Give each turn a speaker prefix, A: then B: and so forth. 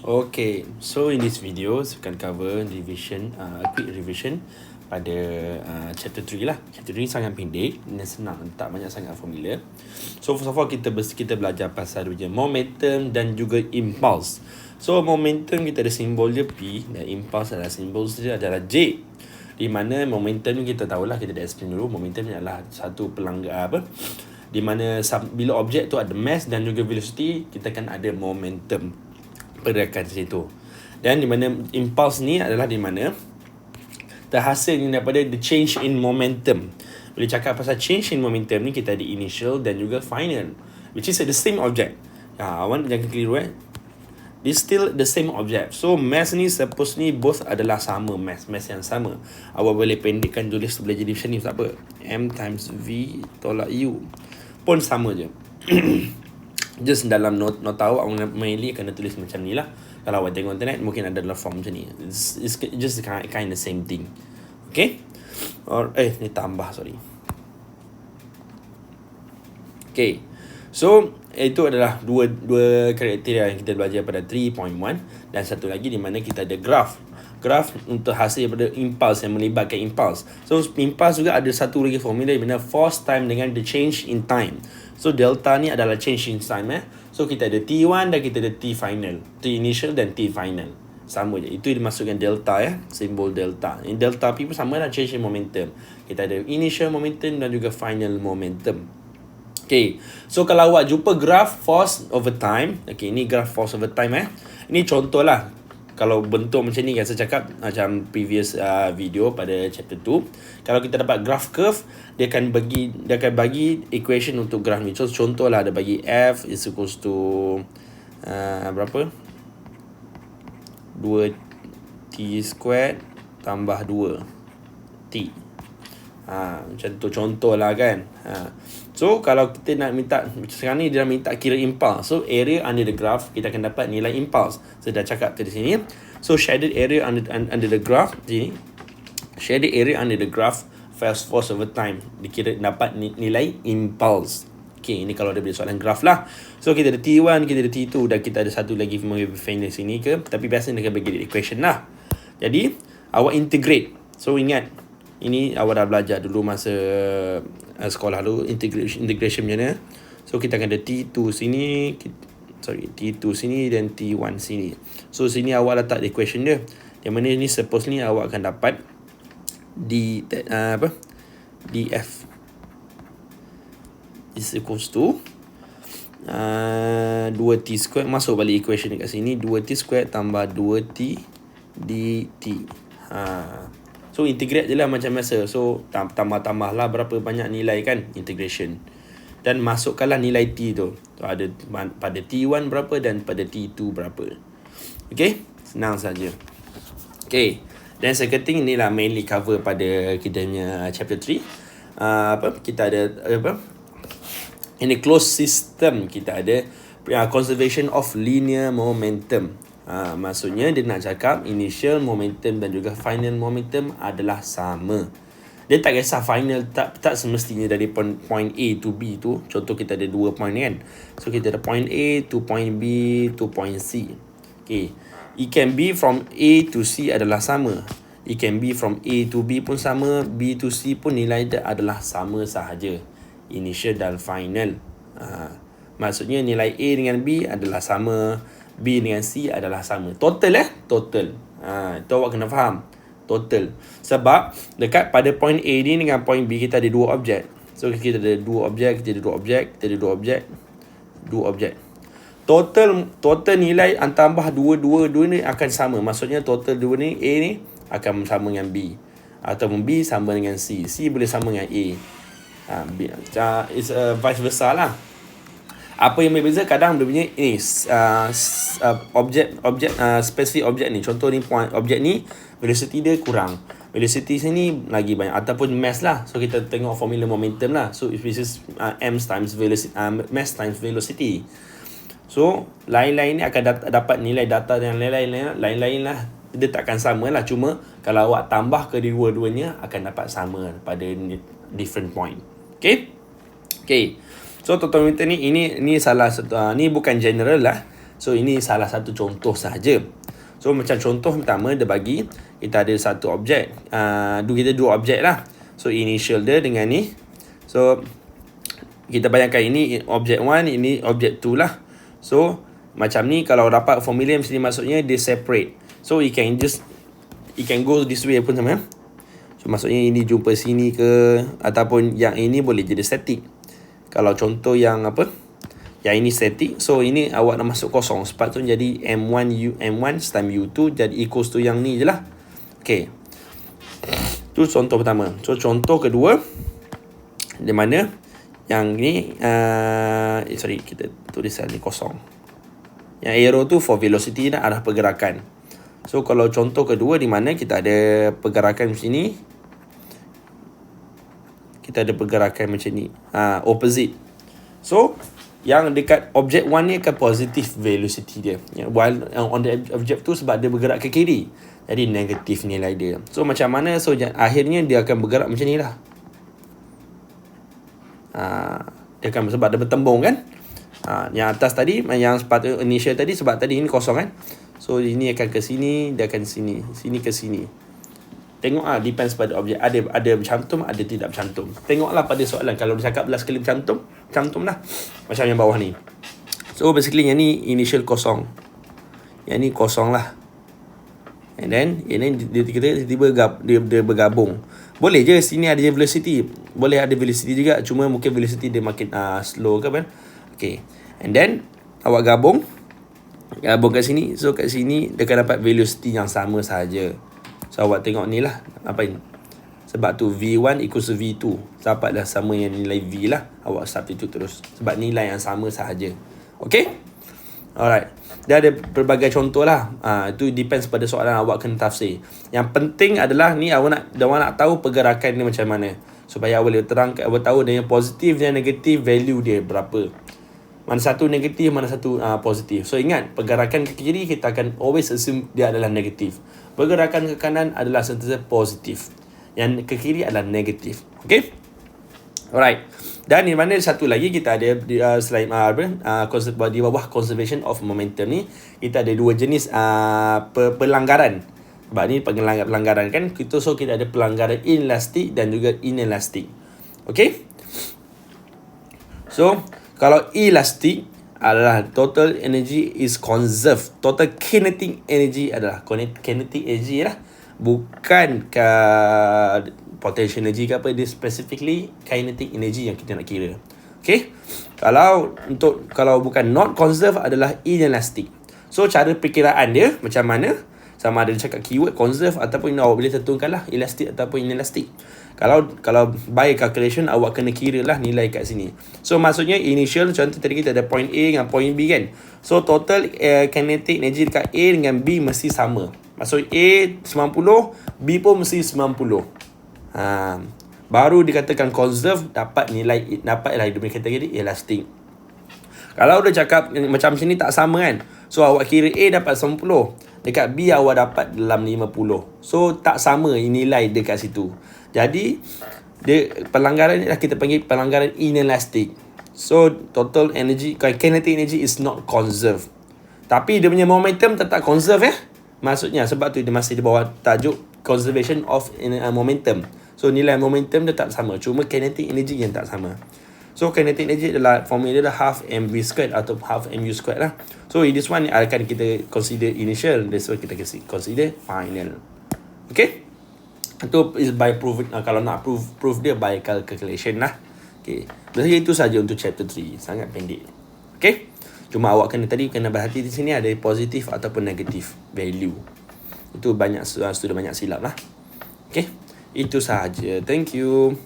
A: Okay, so in this video saya akan cover quick revision pada chapter 3 lah. Chapter 3 sangat pendek dan senang, tak banyak sangat formula. So first of all kita belajar pasal momentum dan juga impulse. So momentum kita ada simbol dia P dan impulse adalah simbol dia adalah J. Di mana momentum ni kita tahulah, kita dah explain dulu, momentum ni adalah satu di mana bila objek tu ada mass dan juga velocity, kita kan ada momentum pergerakan di situ. Dan di mana impulse ni adalah di mana terhasil daripada the change in momentum. Bila cakap pasal change in momentum ni, kita ada initial dan juga final, which is the same object. Awan jangan keliru It's still the same object. So mass ni supposedly both adalah sama, mass yang sama. Awak boleh pendekkan tulis boleh jadi macam ni, tak apa. M times V tolak U pun sama je. Just dalam nota awak mainly kena tulis macam ni lah. Kalau awak tengok internet mungkin ada dalam form macam ni. It's just kind of same thing. Okay, ni tambah, sorry. Okay, so itu adalah dua kriteria yang kita belajar pada 3.1. Dan satu lagi di mana kita ada graph untuk hasil daripada impulse yang melibatkan impulse. So impulse juga ada satu lagi formula di mana force time dengan the change in time. So delta ni adalah change in time. So kita ada T1 dan kita ada T final, T initial dan T final. Sama je. Itu dimasukkan delta simbol delta. In delta P pun sama lah, change in momentum. Kita ada initial momentum dan juga final momentum. Okay, so kalau awak jumpa graph force over time, okay, ini graph force over time Ini contoh lah. Kalau bentuk macam ni, yang saya cakap macam previous video pada chapter 2, kalau kita dapat graph curve, dia akan bagi equation untuk graph ni. So contoh lah, ada bagi F is equals to berapa? 2t squared tambah 2t. Macam tu contoh lah kan. So kalau kita nak minta, sekarang ni dia minta kira impulse. So area under the graph, kita akan dapat nilai impulse. Saya dah cakap tadi sini. So shaded area under the graph sini, shaded area under the graph force over time, dikira dapat nilai impulse. Okay, ini kalau ada bila soalan graph lah. So kita ada T1, kita ada T2 dan kita ada satu lagi final sini ke. Tapi biasa dia akan bagi equation lah. Jadi awak integrate. So ingat, ini awak dah belajar dulu masa sekolah dulu, integration macam mana. So kita akan ada T2 sini, T2 sini dan T1 sini. So sini awak letak equation dia. Yang mana ni suppose ni awak akan dapat df is equals to 2t square, masuk balik equation dekat sini, 2t square tambah 2t dt. So integrate je lah macam biasa. So tambah-tambah lah berapa banyak nilai kan, integration. Dan masukkanlah nilai t tu. So ada pada T1 berapa dan pada T2 berapa. Okay, senang saja. Okay, dan second inilah mainly cover pada kita punya chapter 3. Kita ada ini closed system, kita ada conservation of linear momentum. Maksudnya dia nak cakap initial momentum dan juga final momentum adalah sama. Dia tak kisah final, tak semestinya dari point A to B tu. Contoh kita ada 2 point kan. So kita ada point A to point B to point C. Okay, it can be from A to C adalah sama. It can be from A to B pun sama, B to C pun nilai dia adalah sama sahaja, initial dan final. Maksudnya nilai A dengan B adalah sama, B dengan C adalah sama. Total total. Itu awak kena faham. Total. Sebab dekat pada point A ni dengan point B kita ada dua objek. So kita ada dua objek, kita ada dua objek. Total nilai tambah dua ni akan sama. Maksudnya total dua ni, A ni akan sama dengan B, ataupun B sama dengan C, C boleh sama dengan A. It's vice versa lah. Apa yang berbeza, kadang dia punya ni spesifik objek ni. Contoh ni objek ni velocity dia kurang, velocity sini lagi banyak, ataupun mass lah. So kita tengok formula momentum lah. So this is m times velocity, mass times velocity. So lain-lain ni akan dapat nilai data yang lain-lain lah. Dia takkan sama lah. Cuma kalau awak tambah ke dua-duanya akan dapat sama pada different point. Okay. So total momentum ni, ini salah satu, ni bukan general lah. So ini salah satu contoh sahaja. So macam contoh pertama dia bagi kita ada satu objek. Kita dua objek lah. So initial dia dengan ni. So kita bayangkan ini objek 1, ini objek 2 lah. So macam ni kalau dapat formula mesti maksudnya dia separate. So it can go this way pun sama. So maksudnya ini jumpa sini ke, ataupun yang ini boleh jadi static. Kalau contoh yang apa, yang ini static, so ini awak nak masuk kosong. Sepatutnya jadi M1 times U2 jadi equals to yang ni je lah. Okay, tu contoh pertama. So contoh kedua, di mana yang ni kita tulis ni kosong. Yang arrow tu for velocity dan arah pergerakan. So kalau contoh kedua di mana kita ada pergerakan macam ni, kita ada pergerakan macam ni, opposite. So yang dekat objek 1 ni akan positive velocity dia, while on the object tu sebab dia bergerak ke kiri, jadi negatif nilai dia. So macam mana, so akhirnya dia akan bergerak macam ni lah. Dia akan, sebab dia bertembung kan. Yang atas tadi, yang sepatutnya initial tadi, sebab tadi ini kosong kan. So ini akan ke sini, dia akan sini, sini ke sini. Tengok depends pada objek. Ada bercantum, ada tidak bercantum. Tengoklah pada soalan. Kalau dia cakap belas kali bercantum, cantum lah. Macam yang bawah ni. So basically yang ni initial kosong. Yang ni kosong lah. And then ini dia tiba-tiba dia bergabung. Boleh je sini ada velocity. Boleh ada velocity juga. Cuma mungkin velocity dia makin slow ke kan. Okay. And then awak gabung kat sini. So kat sini dia akan dapat velocity yang sama sahaja. So awak tengok ni lah, apa ini? Sebab tu V1 equals to V2. Dapatlah sama yang nilai V lah. Awak substitute terus. Sebab nilai yang sama sahaja. Okay? Alright. Dia ada berbagai contoh lah. Itu depends pada soalan awak kena tafsir. Yang penting adalah ni awak nak tahu pergerakan ni macam mana. Supaya awak boleh terangkan, awak tahu dia yang positif dan negatif value dia berapa. Mana satu negatif, mana satu positif. So ingat, pergerakan ke kiri kita akan always assume dia adalah negatif. Pergerakan ke kanan adalah sentiasa positif. Yang ke kiri adalah negatif. Okay? Alright. Dan di mana satu lagi kita ada selain di bawah conservation of momentum ni, kita ada dua jenis pelanggaran. Sebab ni pelanggaran kan. So kita ada pelanggaran inelastik dan juga inelastik. Okay? So kalau elastic adalah total energy is conserved. Total kinetic energy adalah kinetic energy lah. Bukan potential energy ke apa. Dia specifically kinetic energy yang kita nak kira. Okay. Kalau bukan not conserved adalah inelastic. So cara perkiraan dia macam mana? Sama ada dia cakap keyword conserve ataupun awak boleh tentukan lah elastic ataupun inelastic. Kalau by calculation awak kena kira lah nilai kat sini. So maksudnya initial, contoh tadi kita ada point A dengan point B kan. So total kinetic energy dekat A dengan B mesti sama. Maksud A 90, B pun mesti 90. Baru dikatakan conserve, dapat lah dia punya kategori elastic. Kalau dia cakap macam sini tak sama kan. So awak kira A dapat 90. Dekat B awak dapat dalam 50. So tak sama nilai dekat situ. Jadi pelanggaran ni lah kita panggil pelanggaran inelastic. So total energy, kinetic energy is not conserved. Tapi dia punya momentum tetap conserve Maksudnya sebab tu dia masih di bawah tajuk conservation of momentum. So nilai momentum tetap sama, cuma kinetic energy yang tak sama. So kinetic energy adalah formula dia half mv squared atau half mu squared lah. So this one akan kita consider initial, this one kita consider final. Okay, itu is by proof. Kalau nak proof dia by calculation lah. Okay, jadi itu saja untuk chapter 3, sangat pendek. Okay, cuma awak kena berhati di sini ada positif ataupun negatif value. Itu banyak student banyak silap lah. Okay, itu sahaja. Thank you.